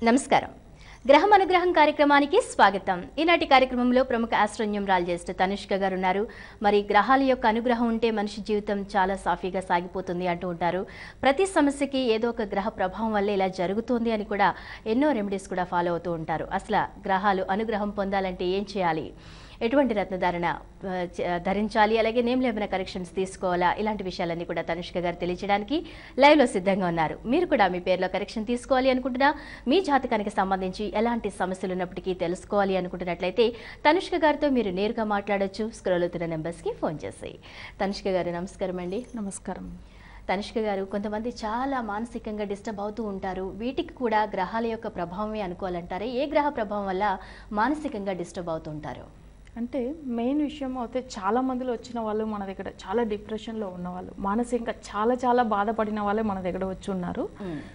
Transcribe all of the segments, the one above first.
నమస్కారం. గ్రహం అనుగ్రహం కార్యక్రమానికి స్వాగతం. ఈనాటి కార్యక్రమంలో ప్రముఖ ఆస్ట్రోన్యూమరాలజిస్ట్ తనుష్క గారు ఉన్నారు. మరి గ్రహాల యొక్క అనుగ్రహం ఉంటే మనిషి జీవితం చాలా సాఫీగా సాగిపోతుంది అంటూ ఉంటారు. ప్రతి సమస్యకి ఏదో ఒక గ్రహ ప్రభావం వల్ల ఇలా జరుగుతుంది అని కూడా ఎన్నో రెమెడీస్ కూడా ఫాలో అవుతూ ఉంటారు. అసలు గ్రహాలు అనుగ్రహం పొందాలంటే ఏం చేయాలి, ఎటువంటి రత్నధారణ ధరించాలి, అలాగే నేమ్లో ఏమైనా కరెక్షన్స్ తీసుకోవాలా, ఇలాంటి విషయాలన్నీ కూడా తనుష్క గారు తెలియజేయడానికి లైవ్లో సిద్ధంగా ఉన్నారు. మీరు కూడా మీ పేరులో కరెక్షన్ తీసుకోవాలి అనుకుంటున్నా, మీ జాతకానికి సంబంధించి ఎలాంటి సమస్యలు ఉన్నప్పటికీ తెలుసుకోవాలి అనుకుంటున్నట్లయితే తనుష్క గారితో మీరు నేరుగా మాట్లాడొచ్చు. స్క్రోల్ అవుతున్న నెంబర్స్కి ఫోన్ చేసి. తనుష్క గారు నమస్కారం అండి. నమస్కారం. తనుష్క గారు, కొంతమంది చాలా మానసికంగా డిస్టర్బ్ అవుతూ ఉంటారు. వీటికి కూడా గ్రహాల యొక్క ప్రభావమే అనుకోవాలంటారే? ఏ గ్రహ ప్రభావం వల్ల మానసికంగా డిస్టర్బ్ అవుతుంటారు? అంటే మెయిన్ విషయం అయితే చాలా మందిలో వచ్చిన వాళ్ళు మన దగ్గర చాలా డిప్రెషన్లో ఉన్నవాళ్ళు, మానసికంగా చాలా బాధపడిన వాళ్ళే మన దగ్గర వచ్చి ఉన్నారు.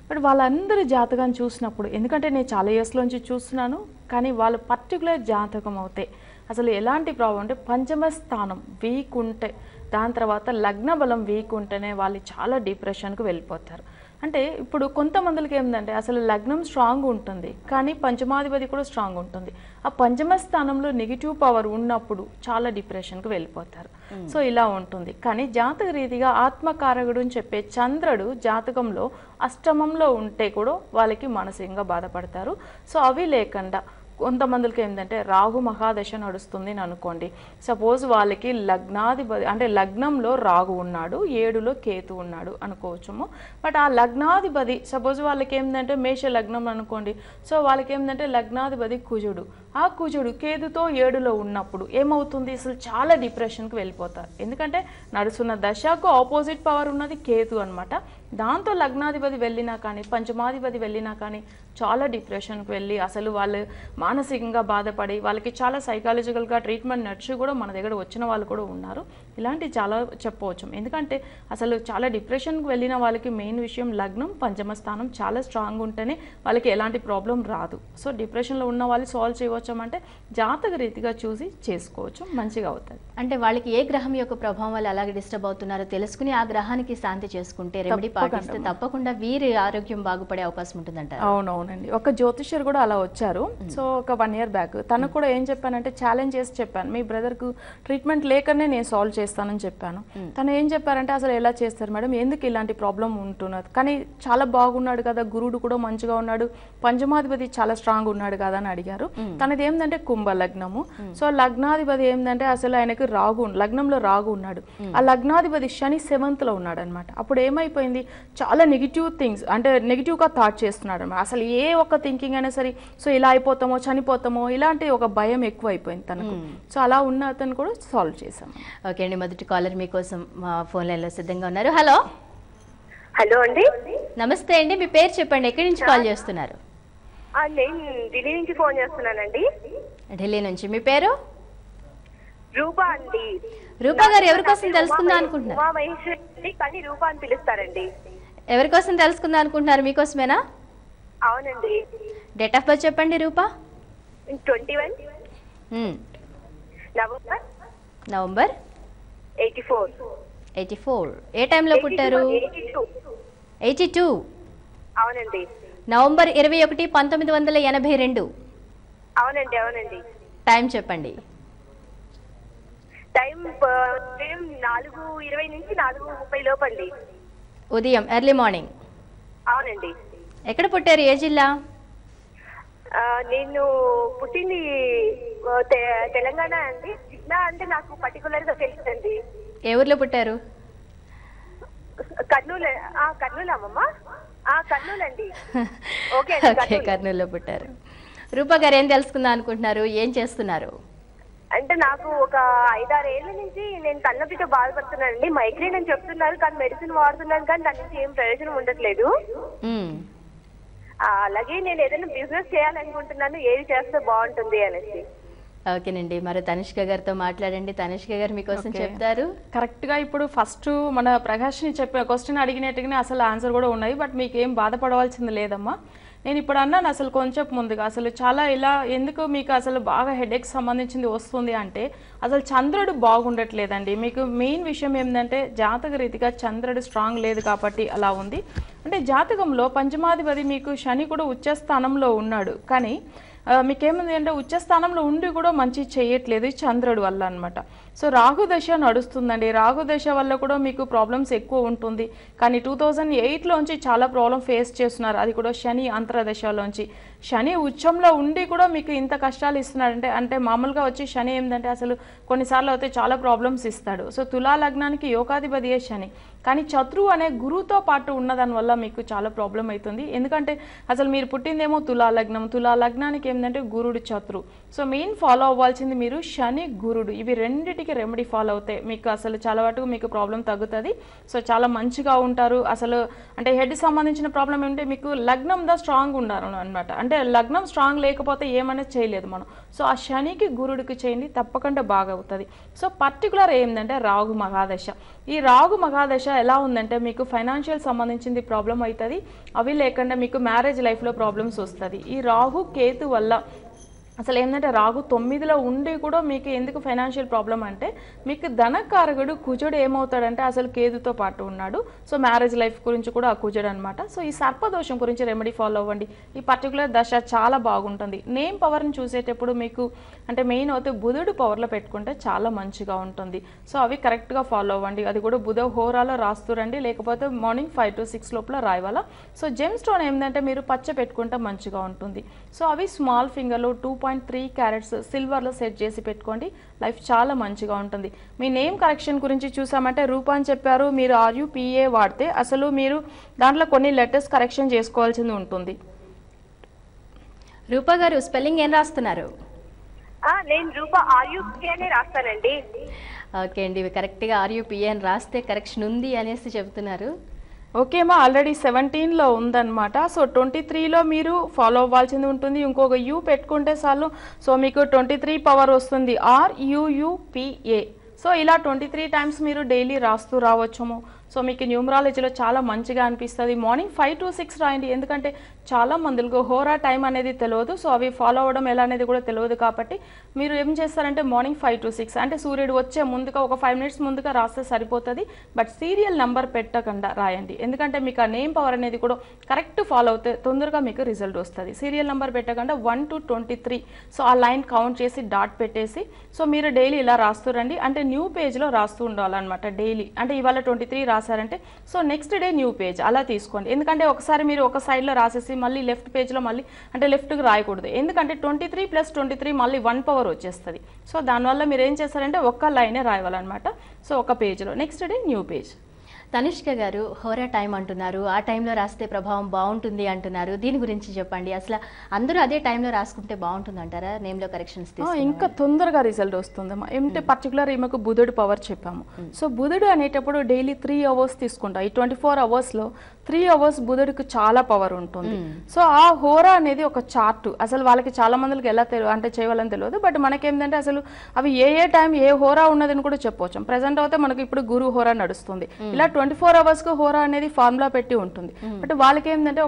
బట్ వాళ్ళందరి జాతకాన్ని చూసినప్పుడు, ఎందుకంటే నేను చాలా ఇయర్స్లోంచి చూస్తున్నాను, కానీ వాళ్ళ పర్టికులర్ జాతకం అవుతే అసలు ఎలాంటి ప్రాబ్లం అంటే పంచమ స్థానం వీక్ ఉంటే, దాని తర్వాత లగ్న బలం వీక్ ఉంటేనే వాళ్ళు చాలా డిప్రెషన్కి వెళ్ళిపోతారు. అంటే ఇప్పుడు కొంతమందికి ఏంటంటే అసలు లగ్నం స్ట్రాంగ్ ఉంటుంది, కానీ పంచమాధిపతి కూడా స్ట్రాంగ్ ఉంటుంది. ఆ పంచమ స్థానంలో నెగిటివ్ పవర్ ఉన్నప్పుడు చాలా డిప్రెషన్కి వెళ్ళిపోతారు. సో ఇలా ఉంటుంది. కానీ జాతక రీతిగా ఆత్మకారకుడు అని చెప్పే చంద్రుడు జాతకంలో అష్టమంలో ఉంటే కూడా వాళ్ళకి మానసికంగా బాధపడతారు. సో అవి లేకుండా కొంతమందికి ఏంటంటే రాహు మహాదశ నడుస్తుంది అని అనుకోండి. సపోజ్ వాళ్ళకి లగ్నాధిపతి అంటే లగ్నంలో రాహు ఉన్నాడు, 7లో కేతు ఉన్నాడు అనుకోవచ్చుము. బట్ ఆ లగ్నాధిపతి సపోజ్ వాళ్ళకి ఏంటంటే మేష లగ్నం అనుకోండి. సో వాళ్ళకి ఏంటంటే లగ్నాధిపతి కుజుడు, ఆ కుజుడు కేతుతో 7లో ఉన్నప్పుడు ఏమవుతుంది, అసలు చాలా డిప్రెషన్కి వెళ్ళిపోతారు. ఎందుకంటే నడుస్తున్న దశకు ఆపోజిట్ పవర్ ఉన్నది కేతు అనమాట. దాంతో లగ్నాధిపతి వెళ్ళినా కానీ పంచమాధిపతి వెళ్ళినా కానీ చాలా డిప్రెషన్కి వెళ్ళి అసలు వాళ్ళు మానసికంగా బాధపడి వాళ్ళకి చాలా సైకాలజికల్గా ట్రీట్మెంట్ నడిచి కూడా మన దగ్గర వచ్చిన వాళ్ళు కూడా ఉన్నారు. ఇలాంటివి చాలా చెప్పవచ్చు. ఎందుకంటే అసలు చాలా డిప్రెషన్కి వెళ్ళిన వాళ్ళకి మెయిన్ విషయం లగ్నం పంచమ స్థానం చాలా స్ట్రాంగ్ ఉంటేనే వాళ్ళకి ఎలాంటి ప్రాబ్లం రాదు. సో డిప్రెషన్లో ఉన్న వాళ్ళు సాల్వ్ చేయవచ్చామంటే జాతక రీతిగా చూసి చేసుకోవచ్చు, మంచిగా అవుతుంది. అంటే వాళ్ళకి ఏ గ్రహం యొక్క ప్రభావం వల్ల అలాగే డిస్టర్బ్ అవుతున్నారో తెలుసుకుని ఆ గ్రహానికి శాంతి చేసుకుంటే, రెమెడీ పాటిస్తే తప్పకుండా వీరి ఆరోగ్యం బాగుపడే అవకాశం ఉంటుందంటారు. అవునవునండి. ఒక జ్యోతిష్యుడు కూడా అలా వచ్చారు. సో ఒక 1 year బ్యాక్ తనకు కూడా ఏం చెప్పానంటే ఛాలెంజ్ చేసి చెప్పాను, మీ బ్రదర్కు ట్రీట్మెంట్ లేకనే నేను సాల్వ్ చేస్తానని చెప్పాను. తను ఏం చెప్పారంటే అసలు ఎలా చేస్తారు మేడం, ఎందుకు ఇలాంటి ప్రాబ్లం ఉంటున్నది, కానీ చాలా బాగున్నాడు కదా, గురుడు కూడా మంచిగా ఉన్నాడు, పంచమాధిపతి చాలా స్ట్రాంగ్ ఉన్నాడు కదా అని అడిగారు. తనది ఏంటంటే కుంభ లగ్నము. సో లగ్నాధిపతి ఏంటంటే అసలు ఆయనకు రాగు, లగ్నంలో రాగు ఉన్నాడు. ఆ లగ్నాధిపతి శని 7th లో ఉన్నాడు అనమాట. అప్పుడు ఏమైపోయింది, చాలా నెగిటివ్ థింగ్స్ అంటే నెగిటివ్గా థాట్ చేస్తున్నాడు అనమాట. అసలు ఏ ఒక్క థింకింగ్ అయినా సరే సో ఇలా అయిపోతామో చనిపోతామో ఇలాంటి ఒక భయం ఎక్కువ అయిపోయింది తనకు. సో అలా ఉన్న అతను కూడా సాల్వ్ చేశాము. ఓకే అండి, మొదటి కాలర్ మీకోసం మా ఫోన్ లైన్లో సిద్ధంగా ఉన్నారు. హలో. హలో అండి. నమస్తే అండి, మీ పేరు చెప్పండి, ఎక్కడి నుంచి కాల్ చేస్తున్నారు? నేను ఢిల్లీ నుంచి ఫోన్ చేస్తున్నానండి. ఢిల్లీ నుంచి. మీ పేరు? రూపా అండి. రూపా గారు, ఎవరి కోసం తెలుసుకుందాం అనుకుంటున్నారు? మా మహేశ్వరి కానీ రూపా అని పిలుస్తారండి. ఎవరి కోసం తెలుసుకుందాం అనుకుంటున్నారు? మీకోసమేనా? అవునండి. డేట్ ఆఫ్ బర్త్ చెప్పండి రూపా. 21 నవంబర్ 84. ఏ టైంలో పుట్టారు? 82. అవునండి. నవంబర్ 21, 1982. అవునండి. టైం చెప్పండి. టైం 4:20 నుంచి 4:30 లోపు అండి. ఉదయం ఎర్లీ మార్నింగ్. అవునండి. ఎక్కడ పుట్టారు, ఏ జిల్లా? నేను పుట్టింది తెలంగాణ అండి. జిల్లా అంటే నాకు పర్టికులర్ గా తెలుసండి. ఏ ఊర్లో పుట్టారు? కర్నూలు. కర్నూలు అమ్మమ్మ. కర్నూలు అండి. ఓకే, కర్నూలులో పుట్టారు. రూపా గారు, ఏం తెలుసుకుందాం అనుకుంటున్నారు, ఏం చేస్తున్నారు? అంటే నాకు ఒక 5-6 ఏళ్ల నుంచి నేను తలనొప్పితో బాధపడుతున్నానండి. మైగ్రేన్ అని చెప్తున్నారు, కానీ మెడిసిన్ వాడుతున్నాను, కానీ దాని నుంచి ఏం ప్రయోజనం ఉండట్లేదు. అలాగే నేను ఏదైనా బిజినెస్ చేయాలనుకుంటున్నాను, ఏది చేస్తే బాగుంటుంది అనేసి. ఓకేనండి, మరి తనుష్క గారితో మాట్లాడండి. తనుష్క గారు మీకోసం చెప్తారు. కరెక్ట్గా ఇప్పుడు ఫస్ట్ మన ప్రకాష్ని చెప్పే క్వశ్చన్ అడిగినట్టుగానే అసలు ఆన్సర్ కూడా ఉన్నాయి. బట్ మీకు ఏం బాధపడవలసింది లేదమ్మా. నేను ఇప్పుడు అన్నాను అసలు కొంచెం ముందుగా అసలు చాలా ఇలా ఎందుకు మీకు అసలు బాగా హెడేక్ సంబంధించింది వస్తుంది అంటే అసలు చంద్రుడు బాగుండట్లేదండి. మీకు మెయిన్ విషయం ఏంటంటే జాతక రీతిగా చంద్రుడు స్ట్రాంగ్ లేదు కాబట్టి అలా ఉంది. అంటే జాతకంలో పంచమాధిపతి మీకు శని కూడా ఉచ్చ స్థానంలో ఉన్నాడు, కానీ మీకేముంది అంటే ఉచ్చ స్థానంలో ఉండి కూడా మంచి చేయట్లేదు చంద్రుడు వల్ల అనమాట. సో రాహు దశ నడుస్తుందండి. రాహు దశ వల్ల కూడా మీకు ప్రాబ్లమ్స్ ఎక్కువ ఉంటుంది. కానీ 2008లోంచి చాలా ప్రాబ్లం ఫేస్ చేస్తున్నారు, అది కూడా శని అంతరదశలోంచి. శని ఉచ్చంలో ఉండి కూడా మీకు ఇంత కష్టాలు ఇస్తున్నాడంటే అంటే మామూలుగా వచ్చి శని ఏంటంటే అసలు కొన్నిసార్లు అయితే చాలా ప్రాబ్లమ్స్ ఇస్తాడు. సో తులా లగ్నానికి యోగాధిపతియే శని, కానీ శత్రువు అనే గురువుతో పాటు ఉన్నదాని వల్ల మీకు చాలా ప్రాబ్లం అవుతుంది. ఎందుకంటే అసలు మీరు పుట్టిందేమో తులా లగ్నం, తులా లగ్నానికి ఏంటంటే గురుడు శత్రువు. సో మెయిన్ ఫాలో అవ్వాల్సింది మీరు శని గురుడు, ఇవి రెండిటికి రెమెడీ ఫాలో అవుతాయి మీకు అసలు చాలా వరకు మీకు ప్రాబ్లం తగ్గుతుంది. సో చాలా మంచిగా ఉంటారు. అసలు అంటే హెడ్ సంబంధించిన ప్రాబ్లం ఏంటంటే మీకు లగ్నం దా స్ట్రాంగ్ ఉండాలి అనమాట. అంటే లగ్నం స్ట్రాంగ్ లేకపోతే ఏమనేది చేయలేదు మనం. సో ఆ శనికి గురుడికి చేయండి, తప్పకుండా బాగా అవుతుంది. సో పర్టికులర్ ఏంటంటే రాహు మహాదశ. ఈ రాహు మహాదశ ఎలా ఉందంటే మీకు ఫైనాన్షియల్ సంబంధించింది ప్రాబ్లం అవుతుంది, అవి లేకుండా మీకు మ్యారేజ్ లైఫ్లో ప్రాబ్లమ్స్ వస్తుంది. ఈ రాహు కేతు వల్ల అసలు ఏంటంటే రాహు 9లో ఉండి కూడా మీకు ఎందుకు ఫైనాన్షియల్ ప్రాబ్లం అంటే మీకు ధనకారకుడు కుజుడు ఏమవుతాడంటే అసలు కేతుతో పాటు ఉన్నాడు. సో మ్యారేజ్ లైఫ్ గురించి కూడా ఆ కుజుడు అనమాట. సో ఈ సర్పదోషం గురించి రెమెడీ ఫాలో అవ్వండి. ఈ పర్టికులర్ దశ చాలా బాగుంటుంది. నేమ్ పవర్ని చూసేటప్పుడు మీకు అంటే మెయిన్ అయితే బుధుడు పవర్లో పెట్టుకుంటే చాలా మంచిగా ఉంటుంది. సో అవి కరెక్ట్గా ఫాలో అవ్వండి. అది కూడా బుధ హోరాలో రాస్తురండి, లేకపోతే మార్నింగ్ 5 to 6 లోపల రాయవాలా. సో జెమ్ స్టోన్ ఏంటంటే మీరు పచ్చ పెట్టుకుంటే మంచిగా ఉంటుంది. సో అవి స్మాల్ ఫింగర్లో 2.3 క్యారెట్స్ సిల్వర్లో సెట్ చేసి పెట్టుకోండి, లైఫ్ చాలా మంచిగా ఉంటుంది. మీ నేమ్ కరెక్షన్ గురించి చూసామంటే రూపా అని చెప్పారు, మీరు RUPA వాడితే అసలు మీరు దాంట్లో కొన్ని లెటర్స్ కరెక్షన్ చేసుకోవాల్సింది ఉంటుంది. రూపా గారు స్పెల్లింగ్ ఏం రాస్తున్నారు? నేను రూపా RUPA అనే రాస్తానండి. ఓకే అండి, ఇవి కరెక్ట్గా RUPA అని రాస్తే కరెక్షన్ ఉంది అనేసి చెబుతున్నారు. ఓకేమా, ఆల్రెడీ 17లో ఉందన్నమాట. సో 23లో మీరు ఫాలో అవ్వాల్సింది ఉంటుంది. ఇంకొక యూ పెట్టుకుంటే చాలు. సో మీకు 23 పవర్ వస్తుంది, RUUPA. సో ఇలా 23 టైమ్స్ మీరు డైలీ రాస్తూ రావచ్చుము. సో మీకు న్యూమరాలజీలో చాలా మంచిగా అనిపిస్తుంది. మార్నింగ్ 5 to 6 రాయండి, ఎందుకంటే చాలా మందులకు హోరా టైం అనేది తెలియదు. సో అవి ఫాలో అవ్వడం ఎలా అనేది కూడా తెలియదు, కాబట్టి మీరు ఏం చేస్తారంటే మార్నింగ్ 5 to 6 అంటే సూర్యుడు వచ్చే ముందుగా ఒక 5 minutes ముందుగా రాస్తే సరిపోతుంది. బట్ సీరియల్ నెంబర్ పెట్టకుండా రాయండి, ఎందుకంటే మీకు ఆ నేమ్ పవర్ అనేది కూడా కరెక్ట్ ఫాలో అవుతే తొందరగా మీకు రిజల్ట్ వస్తుంది. సీరియల్ నెంబర్ పెట్టకుండా 1 to 23 సో ఆ లైన్ కౌంట్ చేసి డాట్ పెట్టేసి సో మీరు డైలీ ఇలా రాస్తూ రండి. అంటే న్యూ పేజ్లో రాస్తూ ఉండాలన్నమాట డైలీ. అంటే ఇవాళ 23 రాసారంటే so next day new page అలా తీసుకోండి. ఎందుకంటే ఒకసారి మీరు ఒక సైడ్లో రాసేసి మళ్ళీ లెఫ్ట్ పేజ్లో మళ్ళీ అంటే లెఫ్ట్కి రాయకూడదు, ఎందుకంటే 23 + 23 మళ్ళీ 1 పవర్ వచ్చేస్తుంది. సో దానివల్ల మీరు ఏం చేస్తారంటే ఒక్క లైనే రాయాలన్నమాట. సో ఒక పేజ్లో next day new page. Tanishq గారు హోరా టైం అంటున్నారు, ఆ టైంలో రాస్తే ప్రభావం బాగుంటుంది అంటున్నారు, దీని గురించి చెప్పండి. అసలు అందరూ అదే టైంలో రాసుకుంటే బాగుంటుంది అంటారా? నేమ్లో కరెక్షన్స్ ఇంకా తొందరగా రిజల్ట్ వస్తుందమ్మా. ఏమంటే పర్టికులర్ ఈమెకు బుధుడు పవర్ చెప్పాము. సో బుధుడు అనేటప్పుడు డైలీ 3 hours తీసుకుంటాం. ఈ 24 hours-లో 3 hours బుధుడికి చాలా పవర్ ఉంటుంది. సో ఆ హోరా అనేది ఒక చార్ట్. అసలు వాళ్ళకి చాలా మందికి ఎలా అంటే చేయవాలని తెలియదు, బట్ మనకేంటంటే అసలు అవి ఏ టైం ఏ హోరా ఉన్నదని కూడా చెప్పవచ్చు. ప్రెసెంట్ అయితే మనకి ఇప్పుడు గురు హోరా నడుస్తుంది. ఇలా 24 hours-కు హోరా అనేది ఫార్ములా పెట్టి ఉంటుంది. బట్ వాళ్ళకి ఏంటంటే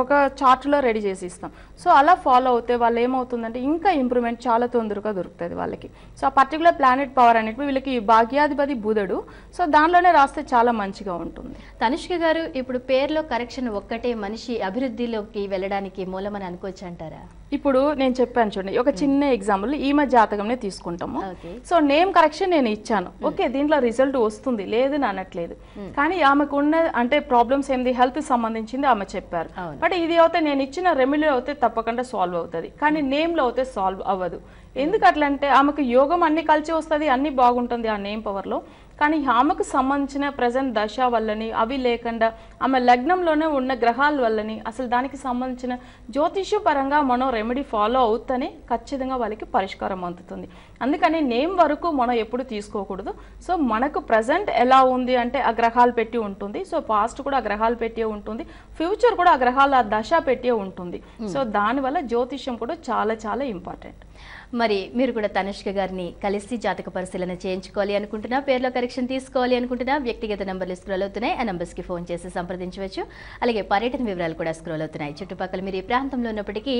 ఒక చార్ట్లో రెడీ చేసి ఇస్తాం. సో అలా ఫాలో అవుతే వాళ్ళు ఏమవుతుందంటే ఇంకా ఇంప్రూవ్మెంట్ చాలా తొందరగా దొరుకుతుంది వాళ్ళకి. సో ఆ పర్టికులర్ ప్లానెట్ పవర్ అనేది వీళ్ళకి భాగ్యాధిపతి బుధుడు. సో దానిలోనే రాస్తే చాలా మంచిగా ఉంటుంది. తనిష్క గారు, ఇప్పుడు పేర్లో కరెక్షన్ ఒక్కటే మనిషి అభివృద్ధిలోకి వెళ్ళడానికి మూలమని అనుకోవచ్చు అంటారా? ఇప్పుడు నేను చెప్పాను చూడండి, ఒక చిన్న ఎగ్జాంపుల్ ఈమె జాతకంనే తీసుకుంటాము. సో నేమ్ కరెక్షన్ నేను ఇచ్చాను, ఓకే, దీంట్లో రిజల్ట్ వస్తుంది లేదు అనట్లేదు, కానీ ఆమెకు ఉన్న అంటే ప్రాబ్లమ్స్ ఏంది హెల్త్ సంబంధించింది ఆమె చెప్పారు. బట్ ఇది అయితే నేను ఇచ్చిన రెమెడీ అయితే తప్పకుండా సాల్వ్ అవుతుంది, కానీ నేమ్లో అయితే సాల్వ్ అవ్వదు. ఎందుకు అట్లంటే ఆమెకు యోగం అన్ని కలిసి వస్తుంది, అన్ని బాగుంటుంది ఆ నేమ్ పవర్లో, కానీ ఆమెకు సంబంధించిన ప్రజెంట్ దశ వల్లని అవి లేకుండా ఆమె లగ్నంలోనే ఉన్న గ్రహాల వల్లని అసలు దానికి సంబంధించిన జ్యోతిష్య పరంగా మనం రెమెడీ ఫాలో అవుతూనే ఖచ్చితంగా వాళ్ళకి పరిష్కారం అందుతుంది. అందుకని నేమ్ వరకు మనం ఎప్పుడు తీసుకోకూడదు. సో మనకు ప్రజెంట్ ఎలా ఉంది అంటే ఆ గ్రహాలు పెట్టి ఉంటుంది, సో పాస్ట్ కూడా ఆ గ్రహాలు పెట్టే ఉంటుంది, ఫ్యూచర్ కూడా ఆ గ్రహాలు ఆ దశ పెట్టే ఉంటుంది. సో దానివల్ల జ్యోతిష్యం కూడా చాలా చాలా ఇంపార్టెంట్. మరి మీరు కూడా తనుష్క గారిని కలిసి జాతక పరిశీలన చేయించుకోవాలి అనుకుంటున్నా, పేర్లో కరెక్షన్ తీసుకోవాలి అనుకుంటున్నా, వ్యక్తిగత నంబర్లు స్క్రోల్ అవుతున్నాయి. ఆ నంబర్స్కి ఫోన్ చేసి సంప్రదించవచ్చు. అలాగే పర్యటన వివరాలు కూడా స్క్రోల్ అవుతున్నాయి. చుట్టుపక్కల మీరు ఈ ప్రాంతంలో ఉన్నప్పటికీ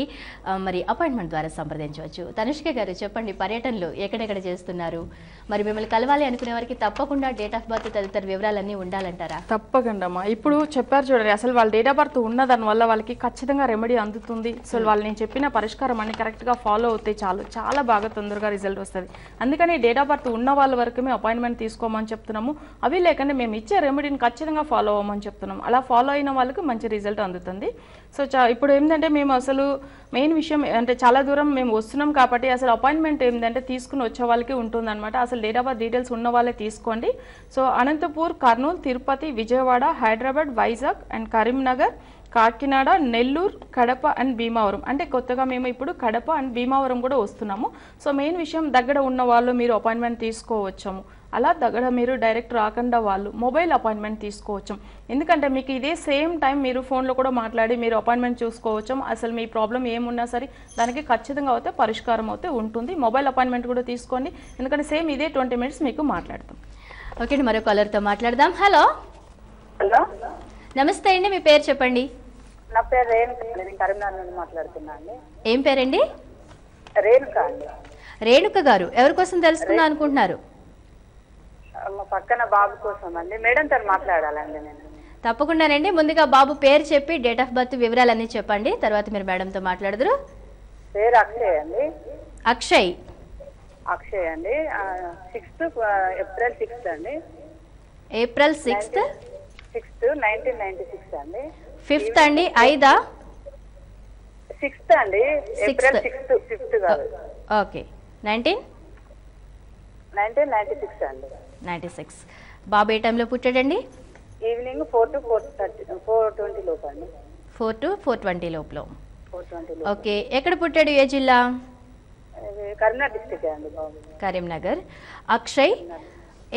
మరి అపాయింట్మెంట్ ద్వారా సంప్రదించవచ్చు. తనుష్క గారు చెప్పండి, పర్యటనలు ఎక్కడెక్కడ చేస్తున్నారు? మరి మిమ్మల్ని కలవాలి అనుకునే వారికి తప్పకుండా డేట్ ఆఫ్ బర్త్ తదితర వివరాలన్నీ ఉండాలంటారా? తప్పకుండా అమ్మా. ఇప్పుడు చెప్పారు చూడండి, అసలు వాళ్ళ డేట్ ఆఫ్ బర్త్ ఉన్న దానివల్ల వాళ్ళకి ఖచ్చితంగా రెమెడీ అందుతుంది. సో వాళ్ళు నేను చెప్పిన పరిష్కారం అన్ని కరెక్ట్గా ఫాలో అవుతే చాలు, చాలా బాగా తొందరగా రిజల్ట్ వస్తుంది. అందుకని డేట్ ఆఫ్ బర్త్ ఉన్న వాళ్ళ వరకు మేము అపాయింట్మెంట్ తీసుకోమని చెప్తున్నాము. అవి లేకుండా మేము ఇచ్చే రెమెడీని ఖచ్చితంగా ఫాలో అవ్వమని చెప్తున్నాము. అలా ఫాలో అయిన వాళ్ళకి మంచి రిజల్ట్ అందుతుంది. సో ఇప్పుడు ఏంటంటే మేము అసలు మెయిన్ విషయం అంటే చాలా దూరం మేము వస్తున్నాం కాబట్టి అసలు అపాయింట్మెంట్ ఏంటంటే తీసుకుని వచ్చే వాళ్ళకి ఉంటుందన్నమాట. అసలు డేట్ ఆఫ్ బర్త్ డీటెయిల్స్ ఉన్న వాళ్ళే తీసుకోండి. So Anantapur, Kurnool, Tirupati, Vijayawada, Hyderabad, Vizag and Karimnagar, Kakinada, Nellore, Kadapa and Bhimavaram. అంటే కొత్తగా మేము ఇప్పుడు కడప అండ్ భీమవరం కూడా వస్తున్నాము. సో మెయిన్ విషయం దగ్గర ఉన్న వాళ్ళు మీరు అపాయింట్మెంట్ తీసుకోవచ్చాము. అలా దగ్గర మీరు డైరెక్ట్ రాకుండా వాళ్ళు మొబైల్ అపాయింట్మెంట్ తీసుకోవచ్చు. ఎందుకంటే మీకు ఇదే సేమ్ టైం మీరు ఫోన్లో కూడా మాట్లాడి మీరు అపాయింట్మెంట్ చూసుకోవచ్చు. అసలు మీ ప్రాబ్లం ఏమున్నా సరే దానికి ఖచ్చితంగా అయితే పరిష్కారం అయితే ఉంటుంది. మొబైల్ అపాయింట్మెంట్ కూడా తీసుకోండి, ఎందుకంటే సేమ్ ఇదే 20 minutes మీకు మాట్లాడతాం. ఓకే అండి, మరో కాలర్తో మాట్లాడదాం. హలో హలో, నమస్తే అండి, మీ పేరు చెప్పండి. నా పేరు రేణుక, నేను కరీంనగర్ నుండి మాట్లాడుతున్నా అండి. ఏం పేరండి? రేణుక అండి. రేణుక గారు ఎవరి కోసం తెలుసుకుందాం అనుకుంటున్నారు? మా పక్కన బాబు కోసం అండి. మేడం తో మాట్లాడాలండి నేను. తప్పకుండానండి. ముందుగా బాబు పేరు చెప్పి డేట్ ఆఫ్ బర్త్ వివరాలన్నీ చెప్పండి, తర్వాత మీరు మేడంతో మాట్లాడదురు. పేరు అక్షయ్ అండి. అక్షయ్. అక్షయ్ అండి. 6th ఏప్రిల్ 6th అండి. ఏప్రిల్ 6th 1996 అండి. 5th అండి, 5th 6th అండి. ఏప్రిల్ 6th కాదు. ఓకే, 1996 అండి. 96. బాబు ఏ టైంలో పుట్టాడండి? ఈవినింగ్ 4 to 4:20 లోపు అండి. 4 to 4:20 లోపల. 4:20 లోపు. ఓకే, ఎక్కడ పుట్టాడు? ఏ జిల్లా? కరీంనగర్ డిస్ట్రిక్ట్ అండి బాబు. కరీంనగర్. అక్షయ్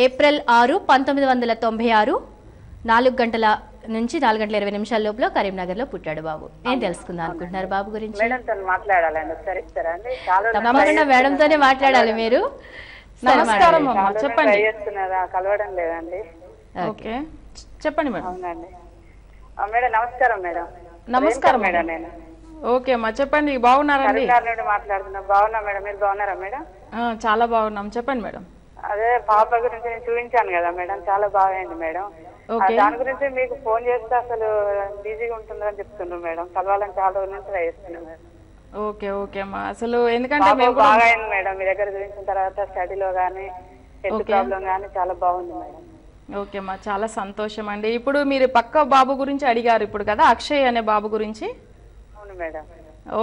ఏప్రిల్ 6, 1996 4 గంటల నుంచి 4 గంటల 20 నిమిషాల లోపల కరీంనగర్ లో పుట్టాడు బాబు. ఏం తెలుసుకుందాం అనుకుంటున్నారు బాబు గురించి? మేడం తో మాట్లాడాలండి, ఒకసారి ఇస్తారా అండి? తప్పకుండా మేడం తోనే మాట్లాడాలి మీరు. నమస్కారం అమ్మా, చెప్పండి. కలవడం లేదండి. ఓకే, చెప్పండి మేడం. అవునండి మేడం. నమస్కారం మేడం. నమస్కారం మేడం. నేను ఓకే అమ్మా, చెప్పండి. బాగున్నారండి? కరీంనగర్ నుండి మాట్లాడుతున్నా. బాగున్నా మేడం, మీరు బాగున్నారా మేడం? చాలా బాగున్నాం, చెప్పండి మేడం. అదే పాప గురించి నేను చూపించాను కదా మేడం, చాలా బాగైంది మేడం. దాని గురించి మీకు ఫోన్ చేస్తే అసలు బిజీగా ఉంటుందని చెప్తున్నారు మేడం. కలవాలని చాలా రోజుల నుంచి ట్రై చేస్తున్నాను మేడం. ఓకే ఓకే అమ్మా, అసలు ఎందుకంటే బాగా అయింది మేడం. మీ దగ్గర చూపించిన తర్వాత స్టడీలో కానీ హెల్త్ ప్రాబ్లం కానీ చాలా బాగుంది మేడం. ఓకే అమ్మా, చాలా సంతోషం అండి. ఇప్పుడు మీరు పక్క బాబు గురించి అడిగారు ఇప్పుడు కదా, అక్షయ్ అనే బాబు గురించి. అవును మేడం.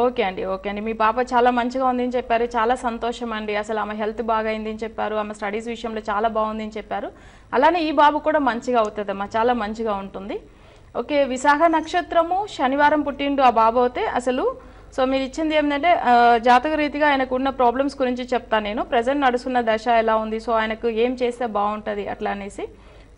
ఓకే అండి, ఓకే అండి. మీ పాప చాలా మంచిగా ఉంది అని చెప్పారు, చాలా సంతోషం అండి. అసలు ఆమె హెల్త్ బాగా అయింది అని చెప్పారు, ఆమె స్టడీస్ విషయంలో చాలా బాగుంది అని చెప్పారు. అలానే ఈ బాబు కూడా మంచిగా అవుతుందమ్మా, చాలా మంచిగా ఉంటుంది. ఓకే, విశాఖ నక్షత్రము, శనివారం పుట్టిండు ఆ బాబు అయితే. అసలు సో మీరు ఇచ్చింది ఏంటంటే జాతక రీతిగా ఆయనకు ఉన్న ప్రాబ్లమ్స్ గురించి చెప్తాను నేను. ప్రజెంట్ నడుస్తున్న దశ ఎలా ఉంది, సో ఆయనకు ఏం చేస్తే బాగుంటుంది అట్లా అనేసి.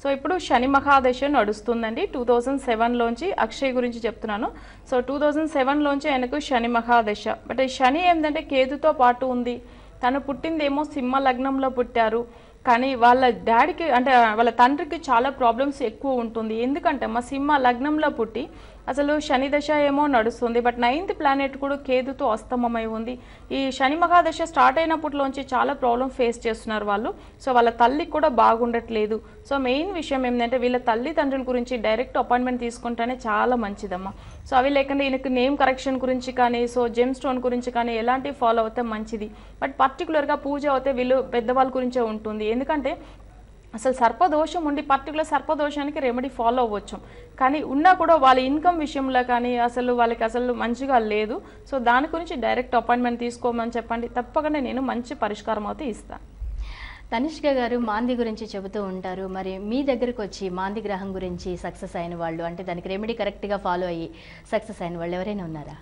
సో ఇప్పుడు శని మహాదశ నడుస్తుందండి 2007లోంచి. అక్షయ్ గురించి చెప్తున్నాను. సో 2007లోంచి ఆయనకు శని మహాదశ. బట్ శని ఏంటంటే కేతుతో పాటు ఉంది. తను పుట్టిందేమో సింహ లగ్నంలో పుట్టారు, కానీ వాళ్ళ డాడీకి అంటే వాళ్ళ తండ్రికి చాలా ప్రాబ్లమ్స్ ఎక్కువ ఉంటుంది. ఎందుకంటే మా సింహ లగ్నంలో పుట్టి అసలు శని దశ ఏమో నడుస్తుంది, బట్ 9th ప్లానెట్ కూడా కేతుతో అస్తమమై ఉంది. ఈ శని మహాదశ స్టార్ట్ అయినప్పటిలోంచి చాలా ప్రాబ్లం ఫేస్ చేస్తున్నారు వాళ్ళు. సో వాళ్ళ తల్లికి కూడా బాగుండట్లేదు. సో మెయిన్ విషయం ఏంటంటే వీళ్ళ తల్లిదండ్రుల గురించి డైరెక్ట్ అపాయింట్మెంట్ తీసుకుంటేనే చాలా మంచిదమ్మా. సో అవి లేకుండా ఈయనకు నేమ్ కరెక్షన్ గురించి కానీ, సో జెమ్ స్టోన్ గురించి కానీ ఎలాంటివి ఫాలో అవుతే మంచిది. బట్ పర్టికులర్గా పూజ అవుతే వీళ్ళు పెద్దవాళ్ళ గురించే ఉంటుంది. ఎందుకంటే అసలు సర్పదోషం ఉండి పర్టికులర్ సర్పదోషానికి రెమెడీ ఫాలో అవ్వచ్చు, కానీ ఉన్నా కూడా వాళ్ళ ఇన్కమ్ విషయంలో కానీ అసలు వాళ్ళకి అసలు మంచిగా లేదు. సో దాని గురించి డైరెక్ట్ అపాయింట్మెంట్ తీసుకోమని చెప్పండి, తప్పకుండా నేను మంచి పరిష్కారం అయితే ఇస్తాను. తనిష్క గారు మాంది గురించి చెబుతూ ఉంటారు. మరి మీ దగ్గరకు వచ్చి మాంది గ్రహం గురించి సక్సెస్ అయిన వాళ్ళు, అంటే దానికి రెమెడీ కరెక్ట్గా ఫాలో అయ్యి సక్సెస్ అయిన వాళ్ళు ఎవరైనా ఉన్నారా?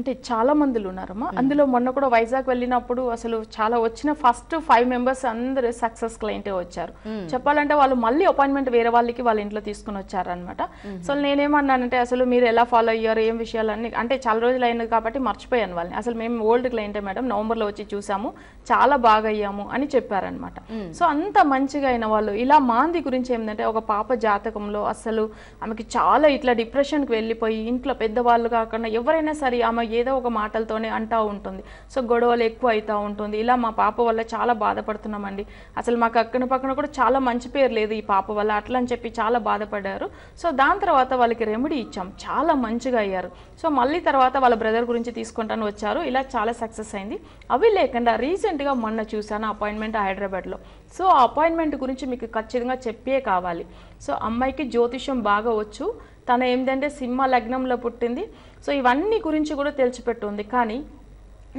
అంటే చాలా మందిలు ఉన్నారమ్మా. అందులో మొన్న కూడా వైజాగ్ వెళ్ళినప్పుడు అసలు చాలా వచ్చిన ఫస్ట్ 5 మెంబర్స్ అందరూ సక్సెస్ క్లయింటే వచ్చారు. చెప్పాలంటే వాళ్ళు మళ్ళీ అపాయింట్మెంట్ వేరే వాళ్ళకి వాళ్ళ ఇంట్లో తీసుకుని వచ్చారనమాట. సో నేనేమన్నానంటే అసలు మీరు ఎలా ఫాలో అయ్యారు, ఏం విషయాలన్నీ అంటే చాలా రోజులు అయినది కాబట్టి మర్చిపోయాను వాళ్ళని. అసలు మేము ఓల్డ్ క్లయింటే మేడం, నవంబర్లో వచ్చి చూసాము, చాలా బాగా అయ్యాము అని చెప్పారనమాట. సో అంత మంచిగా అయిన వాళ్ళు. ఇలా మాంది గురించి ఏంటంటే ఒక పాప జాతకంలో అసలు ఆమెకి చాలా ఇట్లా డిప్రెషన్కి వెళ్ళిపోయి ఇంట్లో పెద్దవాళ్ళు కాకుండా ఎవరైనా సరే ఆమె ఏదో ఒక మాటలతోనే అంటూ ఉంటుంది. సో గొడవలు ఎక్కువ అవుతూ ఉంటుంది. ఇలా మా పాప వల్ల చాలా బాధపడుతున్నామండి, అసలు మాకు అక్కన పక్కన కూడా చాలా మంచి పేరు లేదు ఈ పాప వల్ల అట్లా అని చెప్పి చాలా బాధపడ్డారు. సో దాని తర్వాత వాళ్ళకి రెమెడీ ఇచ్చాం, చాలా మంచిగా అయ్యారు. సో మళ్ళీ తర్వాత వాళ్ళ బ్రదర్ గురించి తీసుకుంటాను వచ్చారు, ఇలా చాలా సక్సెస్ అయింది. అవి లేకుండా రీసెంట్గా మొన్న చూశాను అపాయింట్మెంట్ హైదరాబాద్లో. సో ఆ అపాయింట్మెంట్ గురించి మీకు ఖచ్చితంగా చెప్పే కావాలి. సో అమ్మాయికి జ్యోతిష్యం బాగా వచ్చు, తను ఏంటంటే సింహ లగ్నంలో పుట్టింది. సో ఇవన్నీ గురించి కూడా తెలిసిపెట్టుంది. కానీ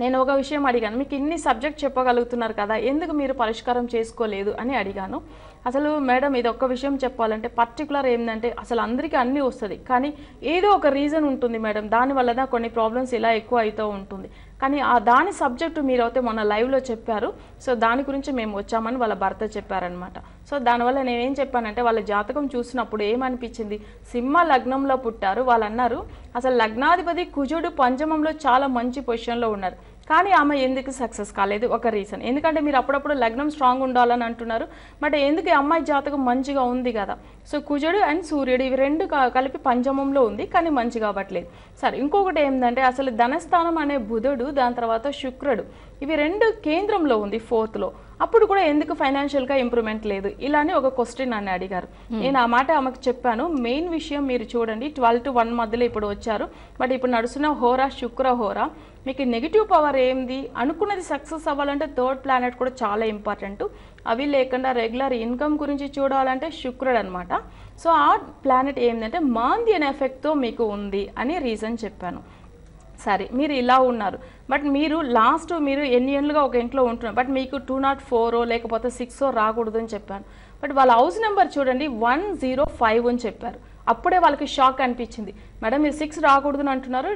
నేను ఒక విషయం అడిగాను, మీకు ఇన్ని సబ్జెక్ట్ చెప్పగలుగుతున్నారు కదా, ఎందుకు మీరు పరిష్కారం చేసుకోలేదు అని అడిగాను. అసలు మేడం ఇది ఒక్క విషయం చెప్పాలంటే పర్టికులర్ ఏంటంటే అసలు అందరికీ అన్నీ వస్తుంది, కానీ ఏదో ఒక రీజన్ ఉంటుంది మేడం, దానివల్ల కొన్ని ప్రాబ్లమ్స్ ఇలా ఎక్కువ అవుతూ ఉంటుంది. కానీ ఆ దాని సబ్జెక్టు మీరు అయితే మొన్న లైవ్లో చెప్పారు. సో దాని గురించి మేము వచ్చామని వాళ్ళ భర్త చెప్పారనమాట. సో దానివల్ల నేనేం చెప్పానంటే వాళ్ళ జాతకం చూసినప్పుడు ఏమనిపించింది, సింహ లగ్నంలో పుట్టారు. వాళ్ళు అన్నారు అసలు లగ్నాధిపతి కుజుడు పంచమంలో చాలా మంచి పొజిషన్లో ఉన్నారు, కానీ ఆమె ఎందుకు సక్సెస్ కాలేదు? ఒక రీజన్, ఎందుకంటే మీరు అప్పుడప్పుడు లగ్నం స్ట్రాంగ్ ఉండాలని అంటున్నారు, బట్ ఎందుకు ఈ అమ్మాయి జాతకం మంచిగా ఉంది కదా. సో కుజుడు అండ్ సూర్యుడు ఇవి రెండు కలిపి పంచమంలో ఉంది, కానీ మంచిగా అవ్వట్లేదు. సరే, ఇంకొకటి ఏంటంటే అసలు ధనస్థానం అనే బుధుడు, దాని తర్వాత శుక్రుడు, ఇవి రెండు కేంద్రంలో ఉంది 4th లో, అప్పుడు కూడా ఎందుకు ఫైనాన్షియల్గా ఇంప్రూవ్మెంట్ లేదు? ఇలానే ఒక క్వశ్చన్ నన్ను అడిగారు. నేను ఆ మాట ఆమెకు చెప్పాను. మెయిన్ విషయం మీరు చూడండి, 12 to 1 మధ్యలో ఇప్పుడు వచ్చారు, బట్ ఇప్పుడు నడుస్తున్న హోరా శుక్ర హోరా. మీకు నెగిటివ్ పవర్ ఏంది? అనుకున్నది సక్సెస్ అవ్వాలంటే 3rd ప్లానెట్ కూడా చాలా ఇంపార్టెంట్. అవి లేకుండా రెగ్యులర్ ఇన్కమ్ గురించి చూడాలంటే శుక్రుడు అనమాట. సో ఆ ప్లానెట్ ఏంటంటే మాంది అనే ఎఫెక్ట్తో మీకు ఉంది అని రీజన్ చెప్పాను. సరే, మీరు ఇలా ఉన్నారు, బట్ మీరు మీరు ఎన్ని ఏళ్ళుగా ఒక ఇంట్లో ఉంటున్నారు, బట్ మీకు 204 లేకపోతే 6 రాకూడదు అని చెప్పాను. బట్ వాళ్ళ హౌస్ నెంబర్ చూడండి 105 అని చెప్పారు. అప్పుడే వాళ్ళకి షాక్ అనిపించింది, మేడం మీరు 6 రాకూడదు అంటున్నారు,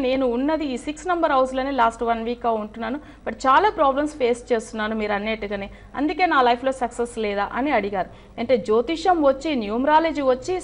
నేను ఉన్నది ఈ 6 నెంబర్ హౌస్లోనే లాస్ట్ 1 వీక్గా ఉంటున్నాను, బట్ చాలా ప్రాబ్లమ్స్ ఫేస్ చేస్తున్నాను మీరు అన్నిటిగానే, అందుకే నా లైఫ్లో సక్సెస్ లేదా అని అడిగారు. అంటే జ్యోతిష్యం వచ్చి, న్యూమరాలజీ వచ్చి,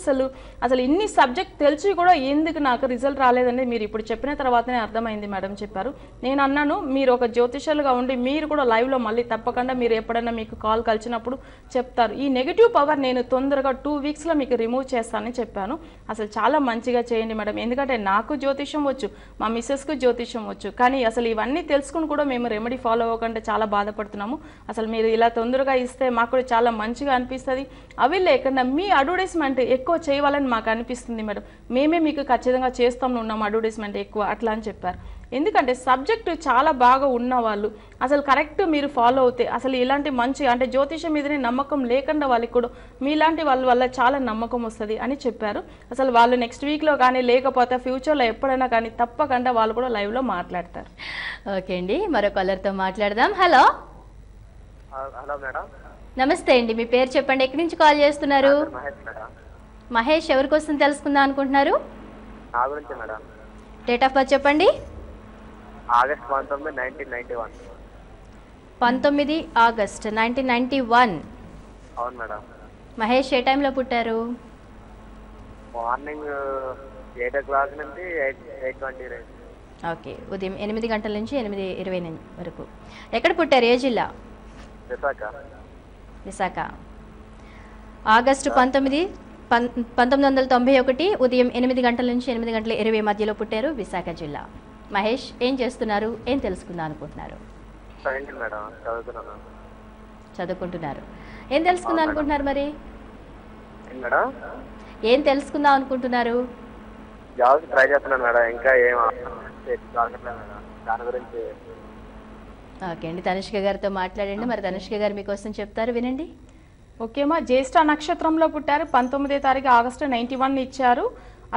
అసలు ఇన్ని సబ్జెక్ట్ తెలిసి కూడా ఎందుకు నాకు రిజల్ట్ రాలేదని మీరు ఇప్పుడు చెప్పిన తర్వాతనే అర్థమైంది మేడం చెప్పారు. నేను అన్నాను మీరు ఒక జ్యోతిషాలుగా ఉండి మీరు కూడా లైవ్లో మళ్ళీ తప్పకుండా మీరు ఎప్పుడైనా మీకు కాల్ కలిసినప్పుడు చెప్తారు, ఈ నెగిటివ్ పవర్ నేను తొందరగా 2 వీక్స్లో మీకు రిమూవ్ చేస్తానని చెప్పాను. అసలు చాలా మంచిగా చేయండి మేడం, ఎందుకంటే నాకు జ్యోతిష్యం వచ్చు, మా మిస్సెస్కు జ్యోతిష్యం వచ్చు, కానీ అసలు ఇవన్నీ తెలుసుకుని కూడా మేము రెమెడీ ఫాలో అవ్వకుండా చాలా బాధపడుతున్నాము. అసలు మీరు ఇలా తొందరగా ఇస్తే మాకు కూడా చాలా మంచిగా అనిపిస్తుంది. అవి లేకుండా మీ అడ్వర్టైజ్మెంట్ ఎక్కువ చేయాలని మాకు అనిపిస్తుంది మేడం, మేమే మీకు ఖచ్చితంగా చేస్తాము ఉన్నాము అడ్వర్టైజ్మెంట్ ఎక్కువ అట్లా అని చెప్పారు. ఎందుకంటే సబ్జెక్టు చాలా బాగా ఉన్నవాళ్ళు అసలు కరెక్ట్ మీరు ఫాలో అవుతే అసలు ఇలాంటి మంచి అంటే జ్యోతిషం మీదనే నమ్మకం లేకుండా వాళ్ళకి కూడా మీలాంటి వాళ్ళ వల్ల చాలా నమ్మకం వస్తుంది అని చెప్పారు. అసలు వాళ్ళు నెక్స్ట్ వీక్లో కానీ లేకపోతే ఫ్యూచర్లో ఎప్పుడైనా కానీ తప్పకుండా వాళ్ళు కూడా లైవ్లో మాట్లాడతారు. ఓకే అండి, మరో కాలర్తో మాట్లాడదాం. హలో హలో మేడం, నమస్తే అండి, మీ పేరు చెప్పండి, ఎక్కడి నుంచి కాల్ చేస్తున్నారు? మహేష్, ఎవరి కోసం తెలుసుకుందాం అనుకుంటున్నారు? నా గురించి మేడం. డేట్ ఆఫ్ బర్త్ చెప్పండి. ఆగస్ట్ 19, 1991. 19 ఆగస్ట్ 1991. అవును మేడం. మహేష్ ఏ టైంలో పుట్టారు? మార్నింగ్ 8 o'clock నుంచి 8:20. ఓకే, ఉదయం 8 గంటల నుంచి 8:20 వరకు. ఎక్కడ పుట్టారు? ఏ జిల్లా? విశాఖ. ఆగస్టు 19, 1991 ఉదయం 8 గంటల నుంచి 8:20 మధ్యలో పుట్టారు, విశాఖ జిల్లా. మహేష్ ఏం చేస్తున్నారు, ఏం తెలుసుకుందాం అనుకుంటున్నారు? చదువుకుంటున్నారు. ఏం తెలుసుకుందాం అనుకుంటున్నారు మరి? ఏం తెలుసుకుందాం అనుకుంటున్నారు? జాబ్స్ ట్రై చేస్తున్నాను మేడం, ఇంకా ఏం దాని గురించి. ఓకే అండి, తనుష్క గారితో మాట్లాడండి. మరి తనుష్క గారు మీకోసం చెప్తారు, వినండి. ఓకేమా, జ్యేష్ఠ నక్షత్రంలో పుట్టారు, 19వ తారీఖు ఆగస్టు 91 ఇచ్చారు.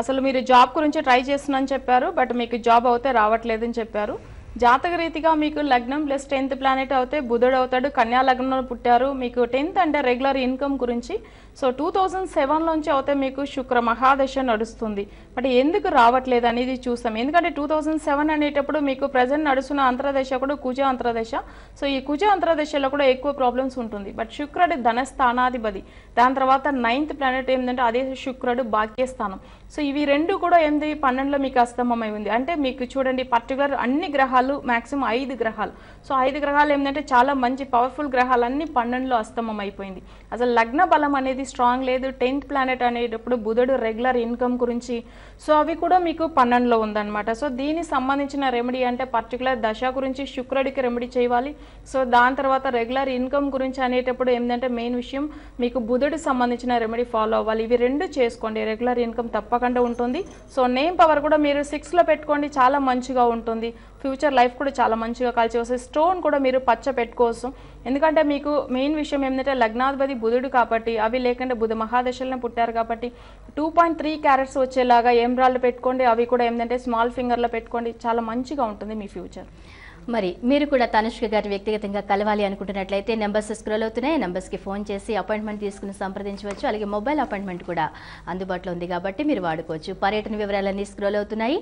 అసలు మీరు జాబ్ గురించి ట్రై చేస్తున్నాను చెప్పారు, బట్ మీకు జాబ్ అయితే రావట్లేదని చెప్పారు. జాతక రీతిగా మీకు లగ్నం ప్లస్ 10th ప్లానెట్ అవుతే బుధుడు అవుతాడు. కన్యా లగ్నంలో పుట్టారు. మీకు 10th అంటే రెగ్యులర్ ఇన్కమ్ గురించి. సో 2007లోంచి అయితే మీకు శుక్ర మహాదశ నడుస్తుంది. బట్ ఎందుకు రావట్లేదు అనేది చూస్తాం. ఎందుకంటే 2007 అనేటప్పుడు మీకు ప్రజెంట్ నడుస్తున్న అంతర్దశ కూడా కుజ అంతర్దశ. సో ఈ కుజ అంతర్దశలో కూడా ఎక్కువ ప్రాబ్లమ్స్ ఉంటుంది. బట్ శుక్రుడు ధనస్థానాధిపతి, దాని తర్వాత 9th ప్లానెట్ ఏంటంటే అదే శుక్రుడు భాగ్యస్థానం. సో ఇవి రెండు కూడా 12లో మీకు అస్తమమై ఉంది. అంటే మీకు చూడండి పర్టికులర్ అన్ని గ్రహాలు మ్యాక్సిమం 5 గ్రహాలు. సో 5 గ్రహాలు ఏంటంటే చాలా మంచి పవర్ఫుల్ గ్రహాలు అన్ని 12లో అస్తమం అయిపోయింది. అసలు లగ్న బలం అనేది స్ట్రాంగ్ లేదు. 10th ప్లానెట్ అనేటప్పుడు బుధుడు రెగ్యులర్ ఇన్కమ్ గురించి, సో అవి కూడా మీకు 12లో ఉందన్నమాట. సో దీనికి సంబంధించిన రెమెడీ అంటే పర్టికులర్ దశ గురించి శుక్రుడికి రెమెడీ చేయాలి. సో దాని తర్వాత రెగ్యులర్ ఇన్కమ్ గురించి అనేటప్పుడు ఏంటంటే మెయిన్ విషయం మీకు బుధుడికి సంబంధించిన రెమెడీ ఫాలో అవ్వాలి. ఇవి రెండు చేసుకోండి, రెగ్యులర్ ఇన్కమ్ తప్పకుండా ఉంటుంది. సో నేమ్ పవర్ కూడా మీరు 6లో పెట్టుకోండి, చాలా మంచిగా ఉంటుంది. ఫ్యూచర్ లైఫ్ కూడా చాలా మంచిగా కలిసి వస్తుంది. స్టోన్ కూడా మీరు పచ్చ పెట్టుకోవచ్చు. ఎందుకంటే మీకు మెయిన్ విషయం ఏంటంటే లగ్నాధిపతి బుధుడు కాబట్టి, అవి లేకుంటే బుధ మహాదశలోనే పుట్టారు కాబట్టి 2.3 క్యారెట్స్ వచ్చేలాగా ఎమరాల్డ్ పెట్టుకోండి. అవి కూడా ఏంటంటే స్మాల్ ఫింగర్లో పెట్టుకోండి, చాలా మంచిగా ఉంటుంది మీ ఫ్యూచర్. మరి మీరు కూడా తనుష్క గారు వ్యక్తిగతంగా కలవాలి అనుకుంటున్నట్లయితే నెంబర్స్ స్క్రోల్ అవుతున్నాయి. నెంబర్స్కి ఫోన్ చేసి అపాయింట్మెంట్ తీసుకుని సంప్రదించవచ్చు. అలాగే మొబైల్ అపాయింట్మెంట్ కూడా అందుబాటులో ఉంది కాబట్టి మీరు వాడుకోవచ్చు. పర్యటన వివరాలన్నీ స్క్రోల్ అవుతున్నాయి.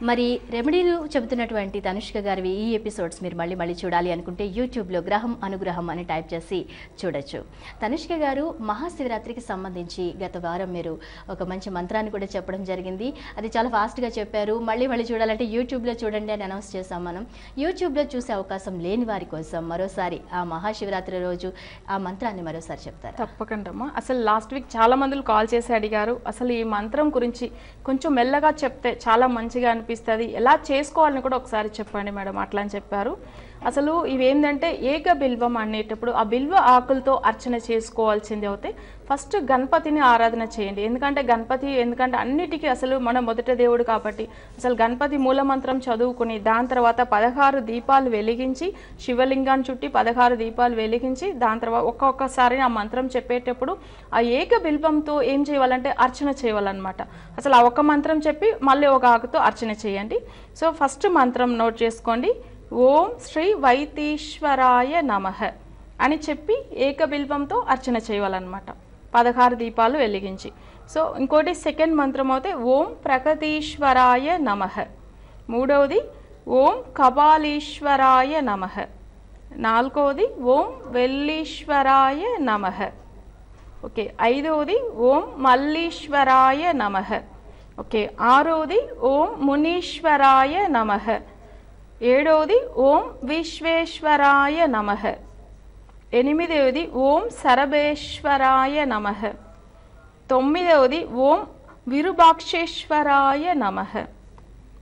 మరి రెమెడీలు చెబుతున్నటువంటి తనుష్క గారివి ఈ ఎపిసోడ్స్ మీరు మళ్ళీ చూడాలి అనుకుంటే యూట్యూబ్లో గ్రహం అనుగ్రహం అని టైప్ చేసి చూడొచ్చు. తనుష్క గారు మహాశివరాత్రికి సంబంధించి గత వారం మీరు ఒక మంచి మంత్రాన్ని కూడా చెప్పడం జరిగింది. అది చాలా ఫాస్ట్గా చెప్పారు. మళ్ళీ చూడాలంటే యూట్యూబ్లో చూడండి అని అనౌన్స్ చేసాం మనం. యూట్యూబ్లో చూసే అవకాశం లేని వారి కోసం మరోసారి ఆ మహాశివరాత్రి రోజు ఆ మంత్రాన్ని మరోసారి చెప్తారు. తప్పకుండా అమ్మా. అసలు లాస్ట్ వీక్ చాలా మంది కాల్ చేసి అడిగారు అసలు ఈ మంత్రం గురించి కొంచెం మెల్లగా చెప్తే చాలా మంచిగా అనిపిస్తుంది, ఎలా చేసుకోవాలని కూడా ఒకసారి చెప్పండి మేడం అట్లా అని చెప్పారు. అసలు ఇవేంటంటే ఏక బిల్వం అనేటప్పుడు ఆ బిల్వ ఆకులతో అర్చన చేసుకోవాల్సింది అవుతే ఫస్ట్ గణపతిని ఆరాధన చేయండి. ఎందుకంటే అన్నిటికీ అసలు మన మొదటి దేవుడు కాబట్టి అసలు గణపతి మూలమంత్రం చదువుకుని దాని తర్వాత 16 దీపాలు వెలిగించి శివలింగాన్ని చుట్టి 16 దీపాలు వెలిగించి దాని తర్వాత ఒక్కొక్కసారి ఆ మంత్రం చెప్పేటప్పుడు ఆ ఏక బిల్వంతో ఏం చేయాలంటే అర్చన చేయాలన్నమాట. అసలు ఆ ఒక్క మంత్రం చెప్పి మళ్ళీ ఒక ఆకుతో అర్చన చేయండి. సో ఫస్ట్ మంత్రం నోట్ చేసుకోండి. ఓం శ్రీ వైతీశ్వరాయ నమః అని చెప్పి ఏకబిల్వంతో అర్చన చేయాలన్నమాట 16 దీపాలు వెలిగించి. సో ఇంకోటి సెకండ్ మంత్రం అయితే ఓం ప్రగతీశ్వరాయ నమః, మూడవది ఓం కపాలీశ్వరాయ నమః, నాలుగవది ఓం వెల్లీశ్వరాయ నమః, ఓకే, ఐదవది ఓం మల్లీశ్వరాయ నమః, ఓకే, ఆరవది ఓం మునీశ్వరాయ నమః, ఏడవది ఓం విశ్వేశ్వరాయ నమః, ఎనిమిదవది ఓం సరభేశ్వరాయ నమః, తొమ్మిదవది ఓం విరుబాక్షేశ్వరాయ నమః,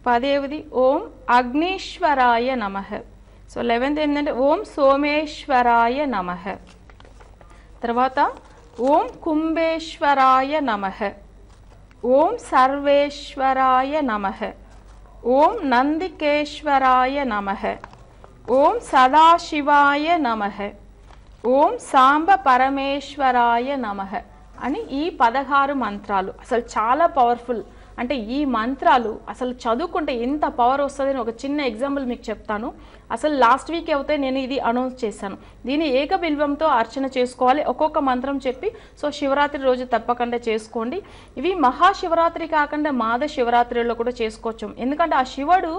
పదవది ఓం అగ్నీశ్వరాయ నమః. సో 11th ఏంటంటే ఓం సోమేశ్వరాయ నమః, తర్వాత ఓం కుంభేశ్వరాయ నమః, ఓం సర్వేశ్వరాయ నమః, ఓం నందికేశ్వరాయ నమః, ఓం సదాశివాయ నమః, ఓం సాంబ పరమేశ్వరాయ నమః అని ఈ 16 మంత్రాలు అసలు చాలా పవర్ఫుల్. అంటే ఈ మంత్రాలు అసలు చదువుకుంటే ఎంత పవర్ వస్తుందని ఒక చిన్న ఎగ్జాంపుల్ మీకు చెప్తాను. అసలు లాస్ట్ వీక్ అయితే నేను ఇది అనౌన్స్ చేశాను. దీన్ని ఏకబిల్వంతో అర్చన చేసుకోవాలి, ఒక్కొక్క మంత్రం చెప్పి. సో శివరాత్రి రోజు తప్పకుండా చేసుకోండి. ఇవి మహాశివరాత్రి కాకుండా మాద శివరాత్రిలో కూడా చేసుకోవచ్చు. ఎందుకంటే ఆ శివుడు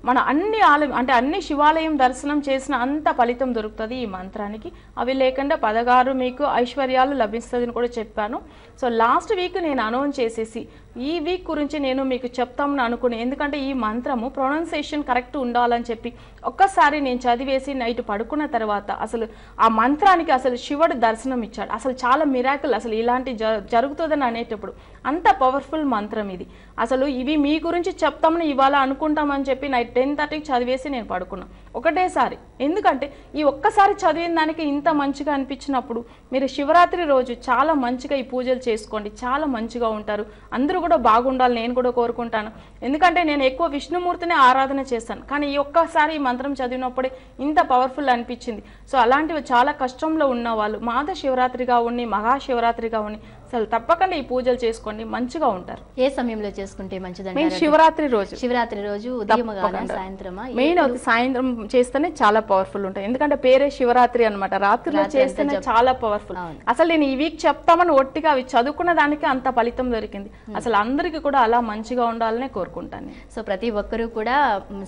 మన అన్ని ఆలయం అంటే అన్ని శివాలయం దర్శనం చేసిన అంత ఫలితం దొరుకుతుంది ఈ మంత్రానికి. అవి లేకుండా 16 మీకు ఐశ్వర్యాలు లభిస్తుందని కూడా చెప్పాను. సో లాస్ట్ వీక్ నేను అనౌన్స్ చేసేసి ఈ వీక్ గురించి నేను మీకు చెప్తామని అనుకుని, ఎందుకంటే ఈ మంత్రము ప్రొనౌన్సియేషన్ కరెక్ట్ ఉండాలని చెప్పి ఒక్కసారి నేను చదివేసి నైట్ పడుకున్న తర్వాత అసలు ఆ మంత్రానికి అసలు శివుడు దర్శనం ఇచ్చాడు. అసలు చాలా మిరాకిల్ అసలు ఇలాంటి జరుగుతుందని అనేటప్పుడు అంత పవర్ఫుల్ మంత్రం ఇది. అసలు ఇవి మీ గురించి చెప్తామని ఇవాళ అనుకుంటామని చెప్పి నైట్ 10:30కి చదివేసి నేను పడుకున్నాను ఒకటేసారి. ఎందుకంటే ఈ ఒక్కసారి చదివిన దానికి ఇంత మంచిగా అనిపించినప్పుడు మీరు శివరాత్రి రోజు చాలా మంచిగా ఈ పూజలు చేసుకోండి, చాలా మంచిగా ఉంటారు. అందరూ కూడా బాగుండాలి నేను కూడా కోరుకుంటాను. ఎందుకంటే నేను ఎక్కువ విష్ణుమూర్తిని ఆరాధన చేస్తాను, కానీ ఈ ఒక్కసారి ఈ మంత్రం చదివినప్పుడే ఇంత పవర్ఫుల్ అనిపించింది. సో అలాంటివి చాలా కష్టంలో ఉన్న వాళ్ళు మాద శివరాత్రిగా ఉండి మహాశివరాత్రిగా ఉండి అసలు తప్పకుండా ఈ పూజలు చేసుకోండి, మంచిగా ఉంటారు. ఏ సమయంలో చేసుకుంటే మంచిదండి? మెయిన్ శివరాత్రి రోజు. శివరాత్రి రోజు ఉదయమగానా సాయంత్రమా? మెయిన్ సాయంత్రం చేస్తేనే చాలా పవర్ఫుల్ ఉంటాయి. ఎందుకంటే పేరే శివరాత్రి అన్నమాట, రాత్రిలో చేస్తేనే చాలా పవర్ఫుల్. అసలు నేను ఈ వీక్ చెప్తామని ఒట్టిగా అవి చదువుకున్న దానికి అంత ఫలితం దొరికింది. అసలు అందరికీ కూడా అలా మంచిగా ఉండాలనే కోరుకుంటాను. సో ప్రతి ఒక్కరూ కూడా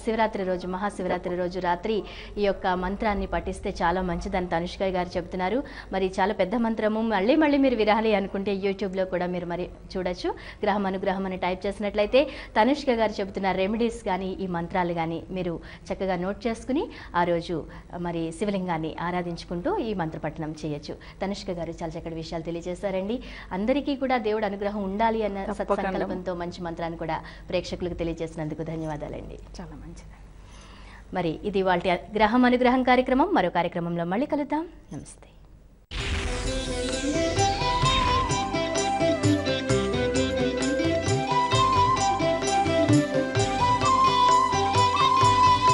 శివరాత్రి రోజు, మహాశివరాత్రి రోజు రాత్రి ఈ యొక్క మంత్రాన్ని పఠిస్తే చాలా మంచిదని తనుష్క గారు చెప్తున్నారు. మరి చాలా పెద్ద మంత్రము, మళ్ళీ మళ్ళీ మీరు వినాలి అనుకుంటే యూట్యూబ్లో కూడా మీరు మరి చూడొచ్చు. గ్రహం అనుగ్రహం అని టైప్ చేసినట్లయితే తనుష్క గారు చెబుతున్న రెమెడీస్ కానీ ఈ మంత్రాలు కానీ మీరు చక్కగా నోట్ చేసుకుని ఆ రోజు మరి శివలింగాన్ని ఆరాధించుకుంటూ ఈ మంత్రపఠనం చేయొచ్చు. తనుష్క గారు చాలా చక్కటి విషయాలు తెలియజేశారండి. అందరికీ కూడా దేవుడు అనుగ్రహం ఉండాలి అన్న సత్సంకల్పంతో మంచి మంత్రాన్ని కూడా ప్రేక్షకులకు తెలియజేసినందుకు ధన్యవాదాలండి. చాలా మంచిది. మరి ఇది వాళ్ళ గ్రహం అనుగ్రహం కార్యక్రమం. మరో కార్యక్రమంలో మళ్ళీ కలుద్దాం. నమస్తే.